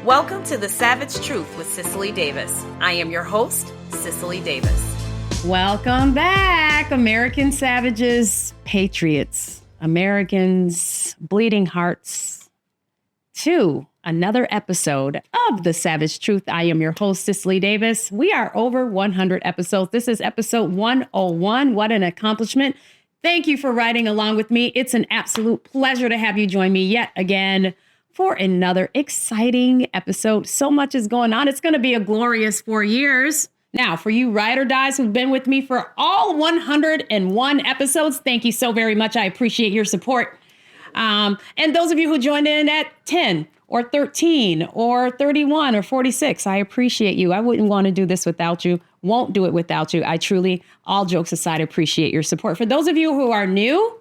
Welcome to The Savage Truth with Cicely Davis. I am your host, Cicely Davis. Welcome back, American savages, patriots, Americans, bleeding hearts, to another episode of The Savage Truth. I am your host, Cicely Davis. We are over 100 episodes. This is episode 101. What an accomplishment. Thank you for riding along with me. It's an absolute pleasure to have you join me yet again for another exciting episode. So much is going on. It's going to be a glorious 4 years. Now, for you ride or dies who've been with me for all 101 episodes, thank you so very much. I appreciate your support. And those of you who joined in at 10 or 13 or 31 or 46, I appreciate you. I wouldn't want to do this without you. Won't do it without you. I truly, all jokes aside, appreciate your support. For those of you who are new,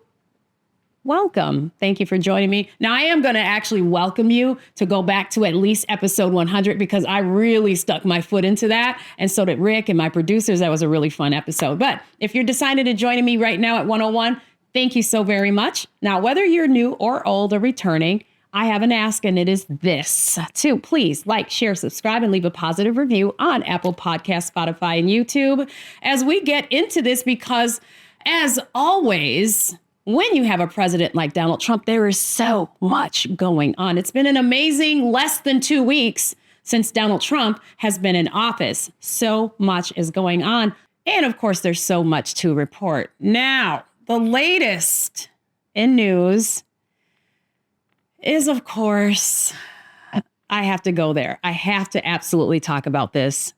welcome. Thank you for joining me. Now, I am going to actually welcome you to go back to at least episode 100 because I really stuck my foot into that. And so did Rick and my producers. That was a really fun episode. But if you're deciding to join me right now at 101, thank you so very much. Now, whether you're new or old or returning, I have an ask, and it is this too. Please like, share, subscribe, and leave a positive review on Apple Podcasts, Spotify, and YouTube as we get into this, because as always, when you have a president like Donald Trump, there is so much going on. It's been an amazing less than 2 weeks since Donald Trump has been in office. So much is going on. And of course, there's so much to report. Now, the latest in news is, of course, I have to go there. I have to absolutely talk about this.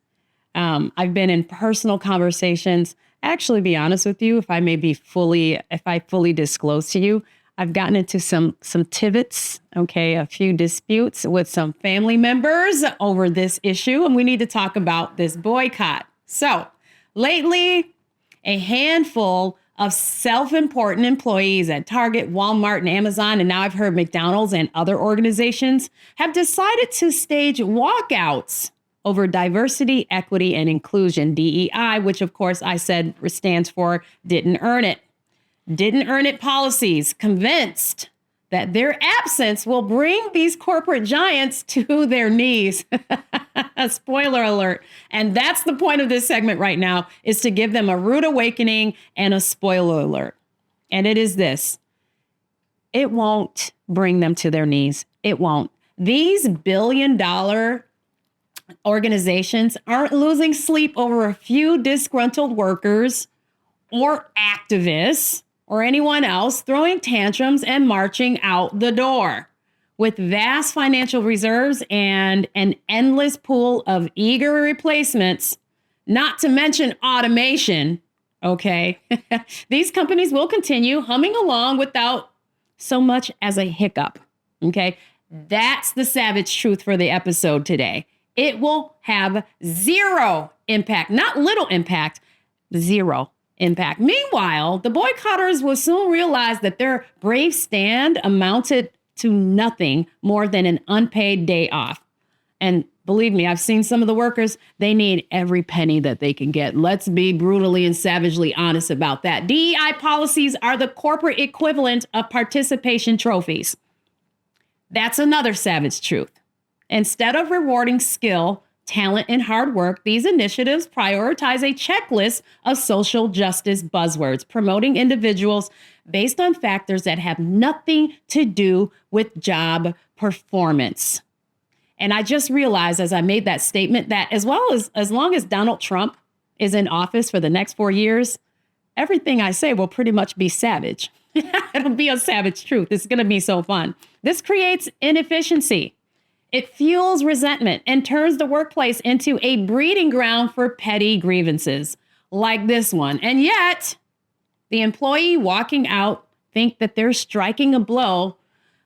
I've been in personal conversations. Actually, be honest with you, if I fully disclose to you, I've gotten into some tivots, a few disputes with some family members over this issue, and we need to talk about this boycott. So lately, a handful of self-important employees at Target, Walmart, and Amazon, and now I've heard McDonald's and other organizations have decided to stage walkouts over diversity, equity, and inclusion, DEI, which of course I said stands for didn't earn it. Didn't earn it policies, convinced that their absence will bring these corporate giants to their knees. Spoiler alert. And that's the point of this segment right now, is to give them a rude awakening and a spoiler alert. And it is this: it won't bring them to their knees. It won't. These billion-dollar organizations aren't losing sleep over a few disgruntled workers or activists or anyone else throwing tantrums and marching out the door. With vast financial reserves and an endless pool of eager replacements, not to mention automation, these companies will continue humming along without so much as a hiccup, That's the savage truth for the episode today. It will have zero impact, not little impact, zero impact. Meanwhile, the boycotters will soon realize that their brave stand amounted to nothing more than an unpaid day off. And believe me, I've seen some of the workers, they need every penny that they can get. Let's be brutally and savagely honest about that. DEI policies are the corporate equivalent of participation trophies. That's another savage truth. Instead of rewarding skill, talent, and hard work, these initiatives prioritize a checklist of social justice buzzwords, promoting individuals based on factors that have nothing to do with job performance. And I just realized as I made that statement that as long as Donald Trump is in office for the next 4 years, everything I say will pretty much be savage. It'll be a savage truth. It's going to be so fun. This creates inefficiency. It fuels resentment and turns the workplace into a breeding ground for petty grievances like this one. And yet, the employee walking out think that they're striking a blow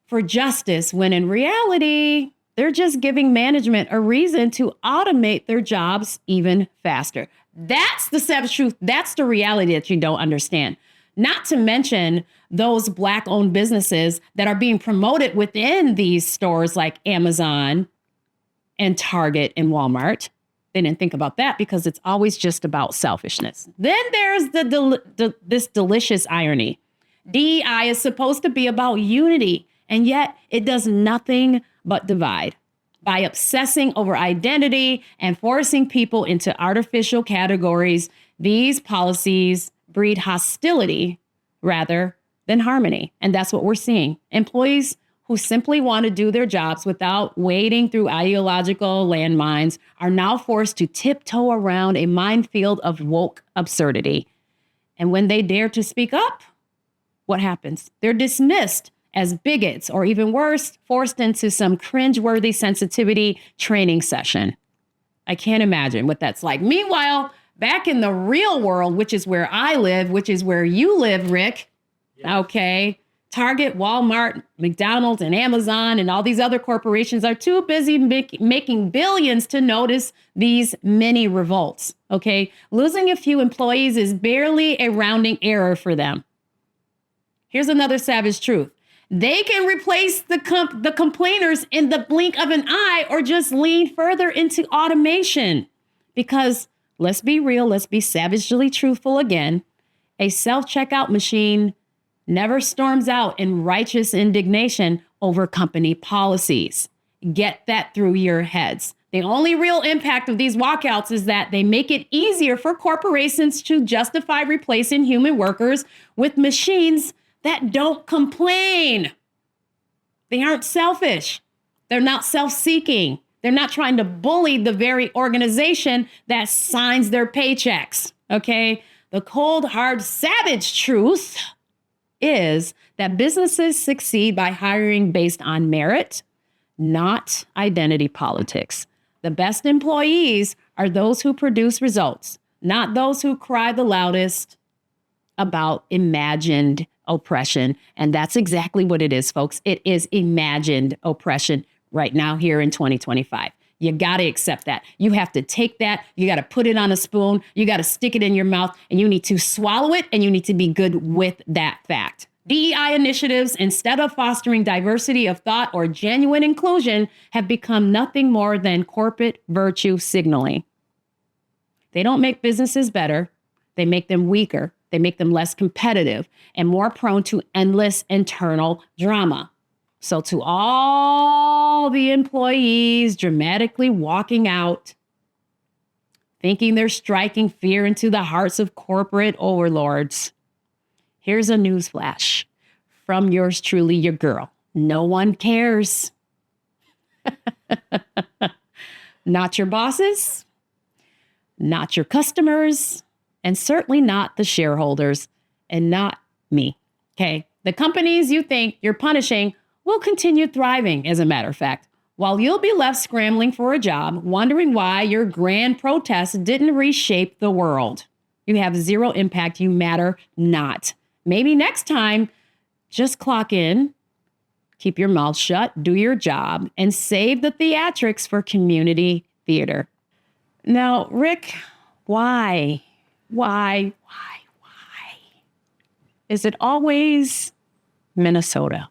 for justice, when in reality, they're just giving management a reason to automate their jobs even faster. That's the savage truth. That's the reality that you don't understand. Not to mention those Black-owned businesses that are being promoted within these stores like Amazon and Target and Walmart. They didn't think about that because it's always just about selfishness. Then there's this delicious irony. DEI is supposed to be about unity, and yet it does nothing but divide. by obsessing over identity and forcing people into artificial categories. These policies breed hostility rather than harmony. And that's what we're seeing. Employees who simply want to do their jobs without wading through ideological landmines are now forced to tiptoe around a minefield of woke absurdity. And when they dare to speak up, what happens? They're dismissed as bigots, or even worse, forced into some cringeworthy sensitivity training session. I can't imagine what that's like. Meanwhile, back in the real world, which is where I live, which is where you live, Rick, okay, Target, Walmart, McDonald's, and Amazon, and all these other corporations are too busy making billions to notice these mini revolts, okay? Losing a few employees is barely a rounding error for them. Here's another savage truth. They can replace the complainers in the blink of an eye or just lean further into automation. Because let's be real, let's be savagely truthful again. A self-checkout machine never storms out in righteous indignation over company policies. Get that through your heads. The only real impact of these walkouts is that they make it easier for corporations to justify replacing human workers with machines that don't complain. They aren't selfish. They're not self-seeking. They're not trying to bully the very organization that signs their paychecks, okay? The cold, hard, savage truth is that businesses succeed by hiring based on merit, not identity politics. The best employees are those who produce results, not those who cry the loudest about imagined oppression. And that's exactly what it is, folks. It is imagined oppression right now here in 2025. You got to accept that. You have to take that. You got to put it on a spoon. You got to stick it in your mouth, and you need to swallow it, and you need to be good with that fact. DEI initiatives, instead of fostering diversity of thought or genuine inclusion, have become nothing more than corporate virtue signaling. They don't make businesses better. They make them weaker. They make them less competitive and more prone to endless internal drama. So to all the employees dramatically walking out, thinking they're striking fear into the hearts of corporate overlords, here's a newsflash from yours truly, your girl. No one cares. Not your bosses, not your customers, and certainly not the shareholders, and not me, okay? The companies you think you're punishing will continue thriving, as a matter of fact, while you'll be left scrambling for a job, wondering why your grand protest didn't reshape the world. You have zero impact. You matter not. Maybe next time, just clock in, keep your mouth shut, do your job, and save the theatrics for community theater. Now, Rick, why? Why is it always Minnesota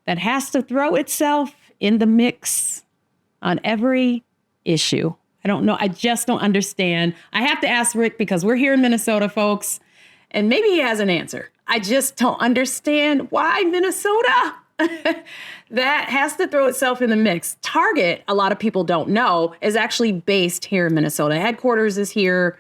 that has to throw itself in the mix on every issue? I don't know. I just don't understand. I have to ask Rick because we're here in Minnesota, folks, and maybe he has an answer. I just don't understand why Minnesota that has to throw itself in the mix. Target, a lot of people don't know, is actually based here in Minnesota. Headquarters is here.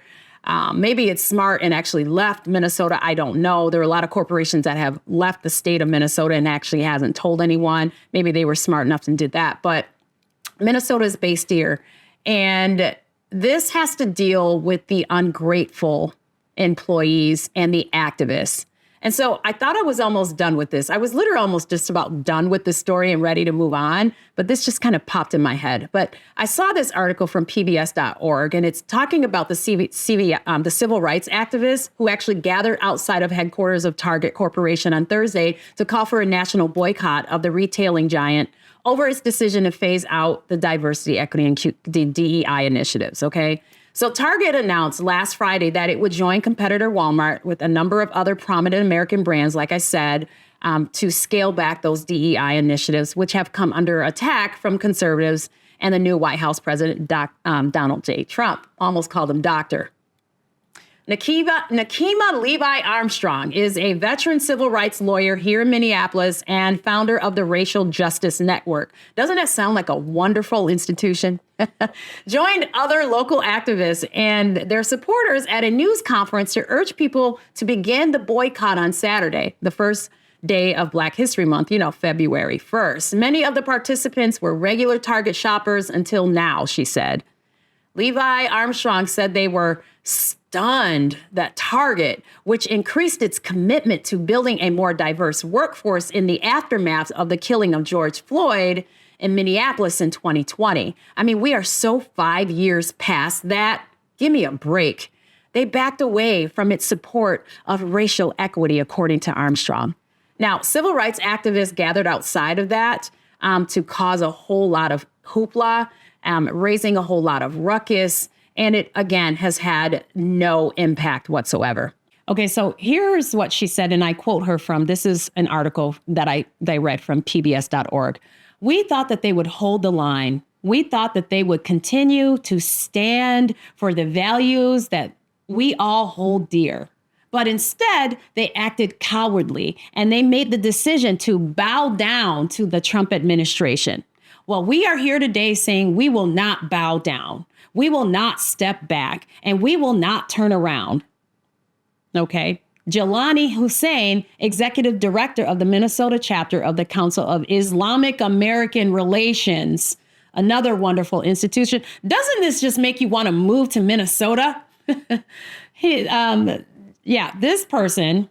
Maybe it's smart and actually left Minnesota. I don't know. There are a lot of corporations that have left the state of Minnesota and actually hasn't told anyone. Maybe they were smart enough and did that. But Minnesota is based here. And this has to deal with the ungrateful employees and the activists. And so I thought I was almost done with this. I was literally almost just about done with the story and ready to move on, but this just kind of popped in my head. But I saw this article from PBS.org, and it's talking about the civil rights activists who actually gathered outside of headquarters of Target Corporation on Thursday to call for a national boycott of the retailing giant over its decision to phase out the diversity, equity, and DEI initiatives, okay? So Target announced last Friday that it would join competitor Walmart with a number of other prominent American brands, like I said, to scale back those DEI initiatives, which have come under attack from conservatives and the new White House president, Donald J. Trump. Almost called him doctor. Nakima Levi Armstrong is a veteran civil rights lawyer here in Minneapolis and founder of the Racial Justice Network. Doesn't that sound like a wonderful institution? Joined other local activists and their supporters at a news conference to urge people to begin the boycott on Saturday, the first day of Black History Month, February 1st. Many of the participants were regular Target shoppers until now, she said. Levi Armstrong said they were stunned that Target, which increased its commitment to building a more diverse workforce in the aftermath of the killing of George Floyd in Minneapolis in 2020. I mean, we are so 5 years past that. Give me a break. They backed away from its support of racial equity, according to Armstrong. Now, civil rights activists gathered outside of that to cause a whole lot of hoopla, raising a whole lot of ruckus. And it, again, has had no impact whatsoever. Okay, so here's what she said, and I quote her from, this is an article that I read from pbs.org. We thought that they would hold the line. We thought that they would continue to stand for the values that we all hold dear. But instead, they acted cowardly, and they made the decision to bow down to the Trump administration. Well, we are here today saying we will not bow down. We will not step back, and we will not turn around. Okay. Jelani Hussein, executive director of the Minnesota chapter of the Council of Islamic American Relations, another wonderful institution. Doesn't this just make you want to move to Minnesota? This person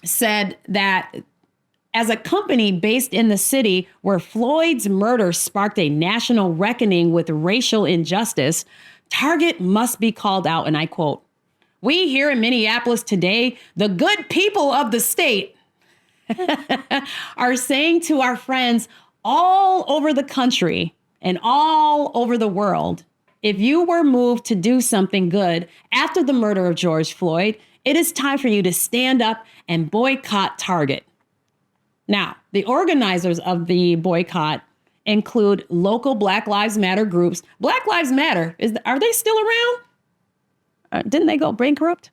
said that as a company based in the city where Floyd's murder sparked a national reckoning with racial injustice, Target must be called out. And I quote, "We here in Minneapolis today, the good people of the state, are saying to our friends all over the country and all over the world, if you were moved to do something good after the murder of George Floyd, it is time for you to stand up and boycott Target." Now, the organizers of the boycott include local Black Lives Matter groups. Black Lives Matter, are they still around? Didn't they go bankrupt?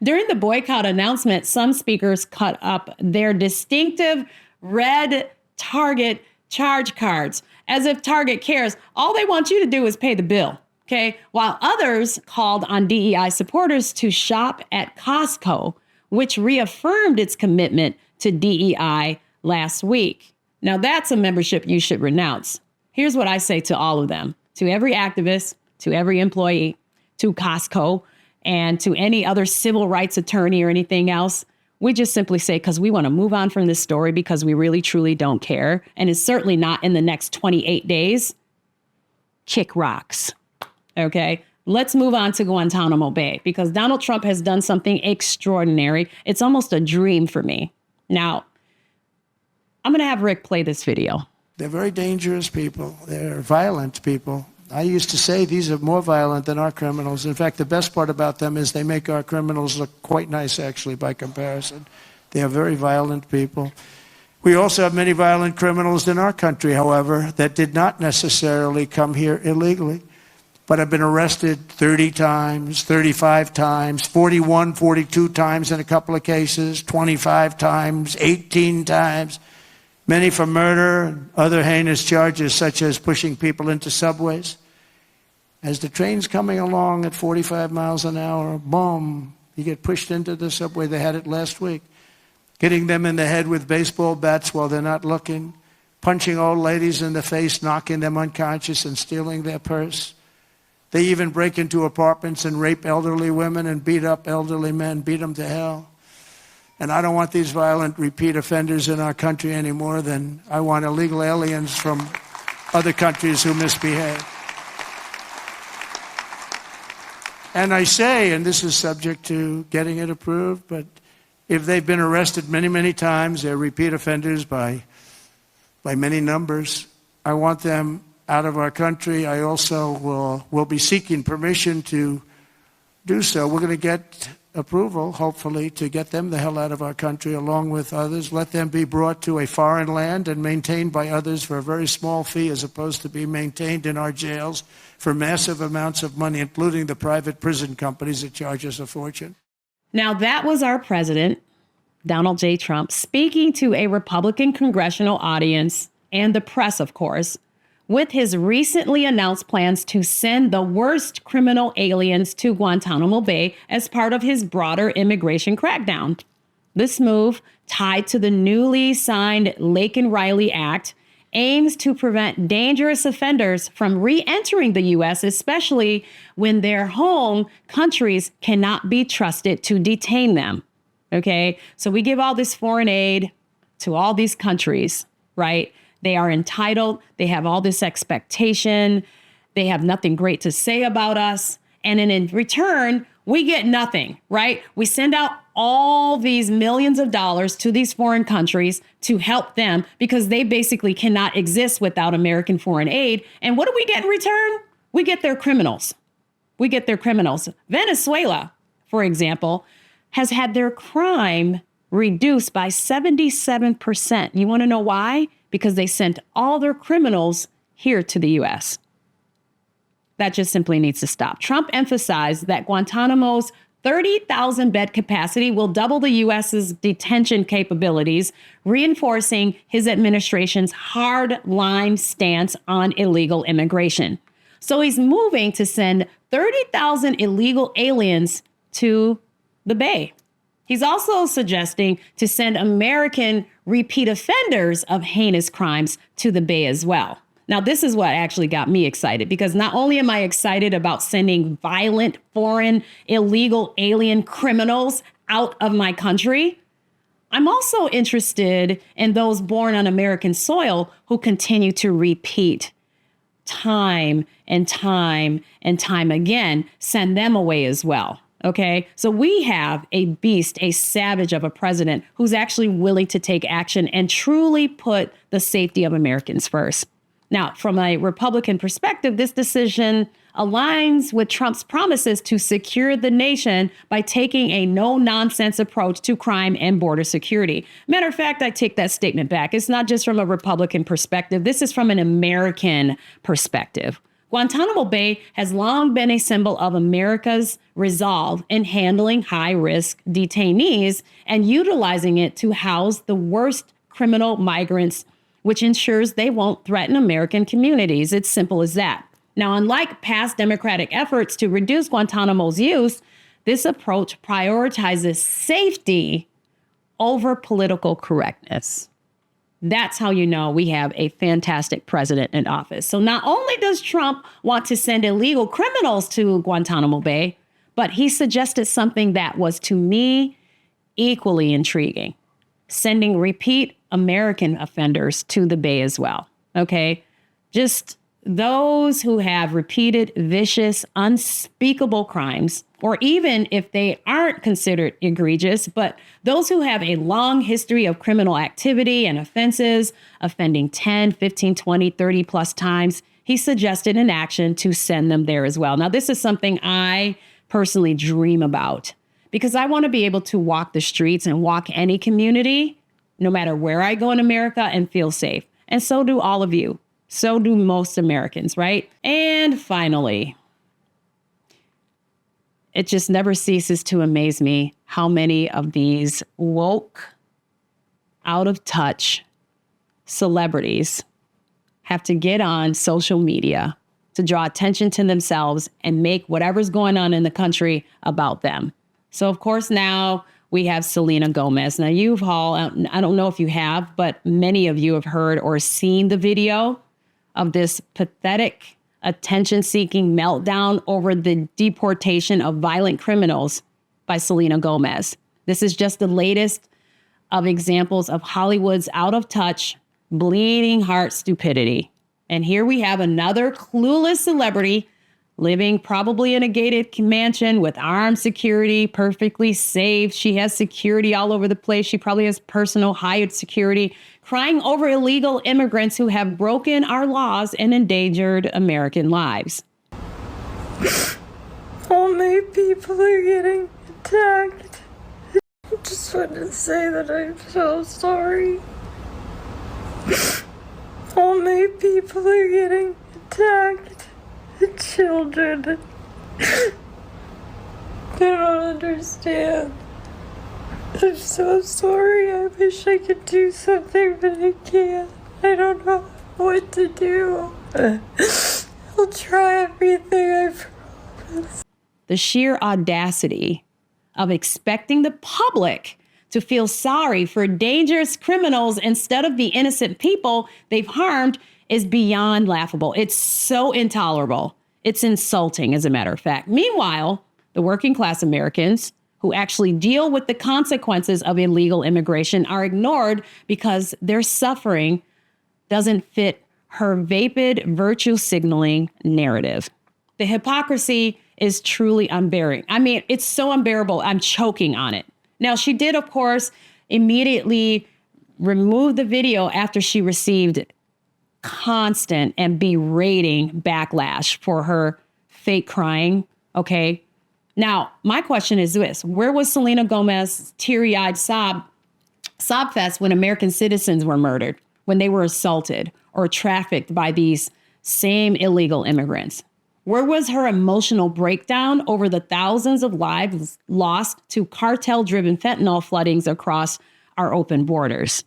During the boycott announcement, some speakers cut up their distinctive red Target charge cards, as if Target cares. All they want you to do is pay the bill, okay? While others called on DEI supporters to shop at Costco, which reaffirmed its commitment to DEI last week. Now, that's a membership you should renounce. Here's what I say to all of them, to every activist, to every employee, to Costco, and to any other civil rights attorney or anything else. We just simply say, because we want to move on from this story because we really, truly don't care. And it's certainly not in the next 28 days. Kick rocks. Okay? Let's move on to Guantanamo Bay because Donald Trump has done something extraordinary. It's almost a dream for me. Now, I'm going to have Rick play this video. They're very dangerous people. They're violent people. I used to say these are more violent than our criminals. In fact, the best part about them is they make our criminals look quite nice, actually, by comparison. They are very violent people. We also have many violent criminals in our country, however, that did not necessarily come here illegally, but have been arrested 30 times, 35 times, 41, 42 times in a couple of cases, 25 times, 18 times, many for murder and other heinous charges such as pushing people into subways. As the train's coming along at 45 miles an hour, boom, you get pushed into the subway. They had it last week. Hitting them in the head with baseball bats while they're not looking, punching old ladies in the face, knocking them unconscious and stealing their purse. They even break into apartments and rape elderly women and beat up elderly men, beat them to hell. And I don't want these violent repeat offenders in our country any more than I want illegal aliens from other countries who misbehave. And I say, and this is subject to getting it approved, but if they've been arrested many, many times, they're repeat offenders by many numbers, I want them out of our country. I also will be seeking permission to do so. We're going to get approval, hopefully, to get them the hell out of our country along with others. Let them be brought to a foreign land and maintained by others for a very small fee as opposed to be maintained in our jails for massive amounts of money, including the private prison companies that charge us a fortune. Now, that was our president, Donald J. Trump, speaking to a Republican congressional audience and the press, of course, with his recently announced plans to send the worst criminal aliens to Guantanamo Bay as part of his broader immigration crackdown. This move, tied to the newly signed Laken Riley Act, aims to prevent dangerous offenders from re-entering the U.S., especially when their home countries cannot be trusted to detain them. Okay, so we give all this foreign aid to all these countries, right? They are entitled. They have all this expectation. They have nothing great to say about us. And in return, we get nothing, right? We send out all these millions of dollars to these foreign countries to help them because they basically cannot exist without American foreign aid. And what do we get in return? We get their criminals. We get their criminals. Venezuela, for example, has had their crime reduced by 77%. You want to know why? Because they sent all their criminals here to the U.S. That just simply needs to stop. Trump emphasized that Guantanamo's 30,000 bed capacity will double the U.S.'s detention capabilities, reinforcing his administration's hard-line stance on illegal immigration. So he's moving to send 30,000 illegal aliens to the Bay. He's also suggesting to send American repeat offenders of heinous crimes to the Bay as well. Now, this is what actually got me excited, because not only am I excited about sending violent, foreign, illegal alien criminals out of my country, I'm also interested in those born on American soil who continue to repeat time and time and time again. Send them away as well. Okay, so we have a beast, a savage of a president who's actually willing to take action and truly put the safety of Americans first. Now, from a Republican perspective, this decision aligns with Trump's promises to secure the nation by taking a no-nonsense approach to crime and border security. Matter of fact, I take that statement back. It's not just from a Republican perspective. This is from an American perspective. Guantanamo Bay has long been a symbol of America's resolve in handling high-risk detainees and utilizing it to house the worst criminal migrants, which ensures they won't threaten American communities. It's simple as that. Now, unlike past Democratic efforts to reduce Guantanamo's use, this approach prioritizes safety over political correctness. That's how you know we have a fantastic president in office. So not only does Trump want to send illegal criminals to Guantanamo Bay, but he suggested something that was, to me, equally intriguing: sending repeat American offenders to the Bay as well. Okay, just those who have repeated, vicious, unspeakable crimes, or even if they aren't considered egregious, but those who have a long history of criminal activity and offenses, offending 10, 15, 20, 30 plus times, he suggested an action to send them there as well. Now, this is something I personally dream about, because I want to be able to walk the streets and walk any community, no matter where I go in America, and feel safe. And so do all of you. So do most Americans, right? And finally, it just never ceases to amaze me how many of these woke, out of touch celebrities have to get on social media to draw attention to themselves and make whatever's going on in the country about them. So, of course, now we have Selena Gomez. Now, you've all, I don't know if you have, but many of you have heard or seen the video of this pathetic, attention-seeking meltdown over the deportation of violent criminals by Selena Gomez. This is just the latest of examples of Hollywood's out-of-touch, bleeding heart stupidity. And here we have another clueless celebrity living probably in a gated mansion with armed security, perfectly safe. She has security all over the place. She probably has personal hired security, crying over illegal immigrants who have broken our laws and endangered American lives. How many people are getting attacked. I just want to say that I'm so sorry. All my people are getting attacked. The children. I don't understand. I'm so sorry. I wish I could do something, but I can't. I don't know what to do. I'll try everything, I promise. The sheer audacity of expecting the public to feel sorry for dangerous criminals instead of the innocent people they've harmed is beyond laughable. It's so intolerable. It's insulting, as a matter of fact. Meanwhile, the working class Americans who actually deal with the consequences of illegal immigration are ignored because their suffering doesn't fit her vapid virtue signaling narrative. The hypocrisy is truly unbearing. I mean, it's so unbearable, I'm choking on it. Now, she did, of course, immediately remove the video after she received constant and berating backlash for her fake crying, okay? Now, my question is this: where was Selena Gomez's teary-eyed sob fest when American citizens were murdered, when they were assaulted or trafficked by these same illegal immigrants? Where was her emotional breakdown over the thousands of lives lost to cartel-driven fentanyl floodings across our open borders?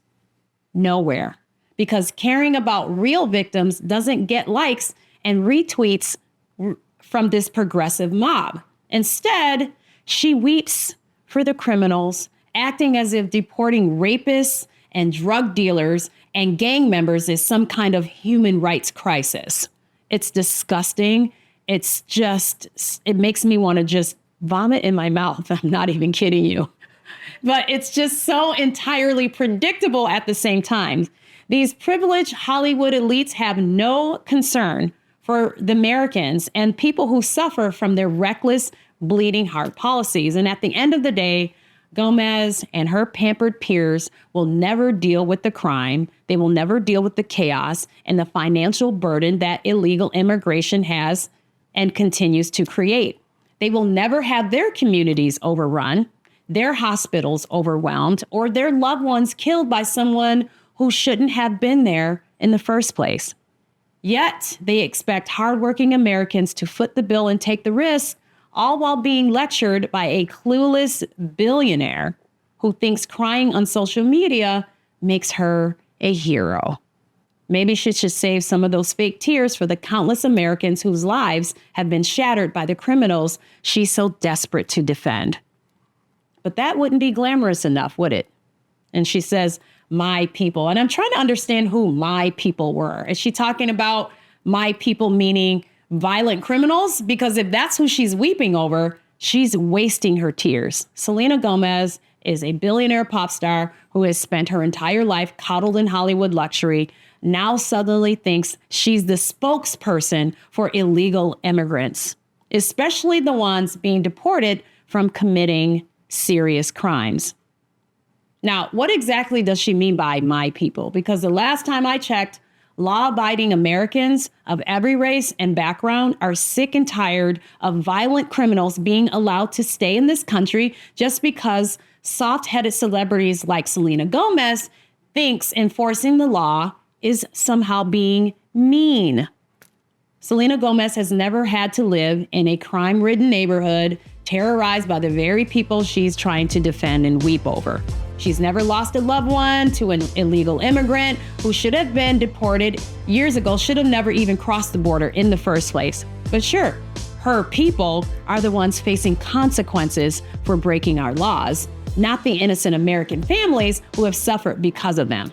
Nowhere. Because caring about real victims doesn't get likes and retweets from this progressive mob. Instead, she weeps for the criminals, acting as if deporting rapists and drug dealers and gang members is some kind of human rights crisis. It's disgusting. It's just, it makes me want to just vomit in my mouth. I'm not even kidding you. But it's just so entirely predictable at the same time. These privileged Hollywood elites have no concern for the Americans and people who suffer from their reckless, bleeding heart policies. And at the end of the day, Gomez and her pampered peers will never deal with the crime. They will never deal with the chaos and the financial burden that illegal immigration has and continues to create. They will never have their communities overrun, their hospitals overwhelmed, or their loved ones killed by someone who shouldn't have been there in the first place. Yet they expect hardworking Americans to foot the bill and take the risk, all while being lectured by a clueless billionaire who thinks crying on social media makes her a hero. Maybe she should save some of those fake tears for the countless Americans whose lives have been shattered by the criminals she's so desperate to defend. But that wouldn't be glamorous enough, would it? And she says, my people. And I'm trying to understand who my people were. Is she talking about my people meaning violent criminals? Because if that's who she's weeping over, she's wasting her tears. Selena Gomez is a billionaire pop star who has spent her entire life coddled in Hollywood luxury, now suddenly thinks she's the spokesperson for illegal immigrants, especially the ones being deported from committing serious crimes. Now, what exactly does she mean by my people? Because the last time I checked, law-abiding Americans of every race and background are sick and tired of violent criminals being allowed to stay in this country just because soft-headed celebrities like Selena Gomez thinks enforcing the law is somehow being mean. Selena Gomez has never had to live in a crime-ridden neighborhood terrorized by the very people she's trying to defend and weep over. She's never lost a loved one to an illegal immigrant who should have been deported years ago, should have never even crossed the border in the first place. But sure, her people are the ones facing consequences for breaking our laws, not the innocent American families who have suffered because of them.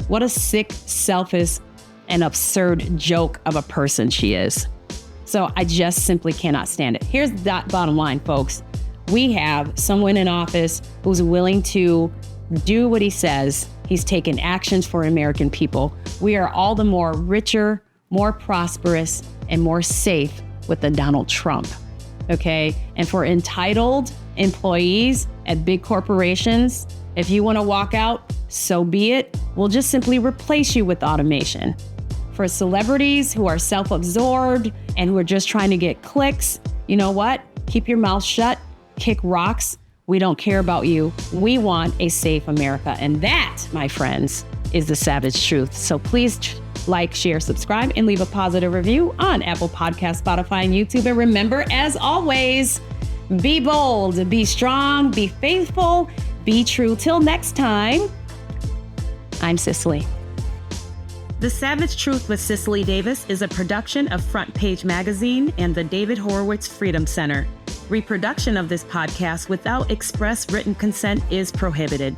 What a sick, selfish, and absurd joke of a person she is. So I just simply cannot stand it. Here's the bottom line, folks. We have someone in office who's willing to do what he says. He's taken actions for American people. We are all the more richer, more prosperous, and more safe with the Donald Trump, okay? And for entitled employees at big corporations, if you want to walk out, so be it. We'll just simply replace you with automation. For celebrities who are self-absorbed and who are just trying to get clicks, you know what? Keep your mouth shut kick rocks. We don't care about you. We want a safe America. And that, my friends, is the savage truth. So please like, share, subscribe, and leave a positive review on Apple Podcasts, Spotify, and YouTube. And remember, as always, be bold, be strong, be faithful, be true. Till next time, I'm Cicely. The Savage Truth with Cicely Davis is a production of Front Page Magazine and the David Horowitz Freedom Center. Reproduction of this podcast without express written consent is prohibited.